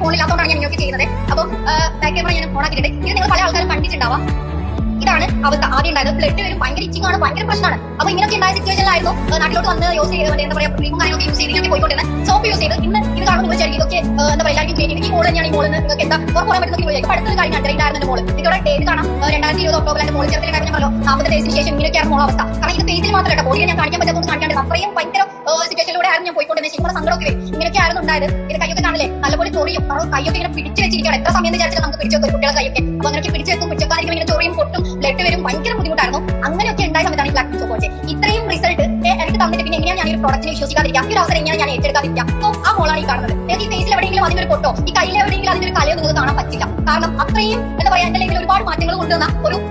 ഫോണില്ലാത്തതുകൊണ്ടാണ് ഞാൻ ഇങ്ങനെ ചെയ്യുന്നത്. അപ്പോൾ ബാക്ക് ക്യാമറ ഞാൻ ഓൺ ആക്കിയിട്ടുണ്ട്. ഇത് നിങ്ങൾ പല ആൾക്കാരും കണ്ടിട്ടുണ്ടാവാം. ഇതാണ് അവസ്ഥ. ആദ്യം ഉണ്ടായത് ബ്ലഡ് വരും, ഭയങ്കര ഇച്ചിങ് ആണ്, ഭയങ്കര പ്രശ്നമാണ്. അപ്പൊ ഇങ്ങനെയൊക്കെ ഉണ്ടായ സിറ്റുവേഷനിലായിരുന്നു നാട്ടിലോട്ട് വന്ന് യൂസ് ചെയ്ത് എന്താ പറയാ ക്രീമും കാര്യങ്ങളൊക്കെ യൂസ് ചെയ്ത് ഇങ്ങനെ പോയിക്കൊണ്ടിരുന്നത്. സോപ്പ് യൂസ് ചെയ്ത് ഇന്ന് ഇത് കാണുമ്പോൾ നിങ്ങൾ വിചാരിക്കും ഇതൊക്കെ എന്താ പറയാ എല്ലാവർക്കും ക്ലീൻ ഈ മോള് തന്നെയാണ്. ഈ മോളിന് നിങ്ങൾക്ക് എന്താ പറയാൻ പറ്റുന്ന വിചാരിക്കും. അടുത്തൊരു കാര്യം ഉണ്ടായിരുന്നു മോള്. ഇവിടെ ഡേറ്റ് കാണാം 2020 ഒക്ടോബറിൽ മോള് ചെറുതിലുണ്ടായിരുന്നു. പറഞ്ഞല്ലോ 40 ഡേയ്സിന് ശേഷം ഇങ്ങനെയൊക്കെയാണ് മോളെ അവസ്ഥ. കാരണം ഇത് ഫേസിൽ മാത്രമല്ല ബോഡിയെ ഞാൻ കാണിക്കാൻ പറ്റാത്തത് കാണിക്കാണ്ട് അത്രയും ഭയങ്കര സിറ്റുവേഷനിലൂടെ ആയിരുന്നു ഞാൻ പോയിക്കൊണ്ടിരുന്നത്. ശരിക്കും സങ്കടമൊക്കെ വരും. ഇങ്ങനെയൊക്കെ ആയിരുന്നു ഉണ്ടായത്. ഇത് കൈയൊക്കെ കാണില്ലേ നല്ലപോലെ ചൊറിയും. കാരണം കൈയൊക്കെ ഇങ്ങനെ പിടിച്ചു വെച്ചിരിക്കുകയാണ്. എത്ര സമയം വിചാരിച്ചാൽ നമുക്ക് പിടിച്ചു വെക്കും കുട്ടികളെ കൈയൊക്കെ. അപ്പൊ അങ്ങനെയൊക്കെ പിടിച്ചു വെക്കും. പിടിച്ചൊക്കെ ഇങ്ങനെ ചൊറിയും പൊട്ടും ബ്ലഡ് വരും. ഭയങ്കര ബുദ്ധിമുട്ടായിരുന്നു. അങ്ങനെയൊക്കെ ഉണ്ടായ സമയത്താണ് ഈ ബ്ലാക്ക് സോപ്പ് വെച്ചത്. ഇത്രയും റിസൾട്ട് എനിക്ക് തന്നിട്ട് പിന്നെ എങ്ങനെയാണ് ഞാൻ ഈ പ്രോഡക്റ്റിനെ വിശ്വസിക്കാതിരിക്കാം? ഈ ഒരു അവസരം എങ്ങനെ ഞാൻ ഏറ്റെടുക്കാതിരിക്കാം? അപ്പോൾ ആ മോളാണ് ഈ കാണുന്നത്. നിങ്ങൾക്ക് ഈ ഫേസിൽ എവിടെയെങ്കിലും അതിനൊരു പൊട്ടോ ഈ കയ്യിൽ എവിടെയെങ്കിലും അതിനൊരു കലയോ നിങ്ങൾക്ക് കാണാൻ പറ്റില്ല. കാരണം അത്രയും എന്താ പറയാ എന്റെ ലൈഫിൽ ഒരുപാട് മാറ്റങ്ങൾ കൊണ്ടുവന്ന ഒരു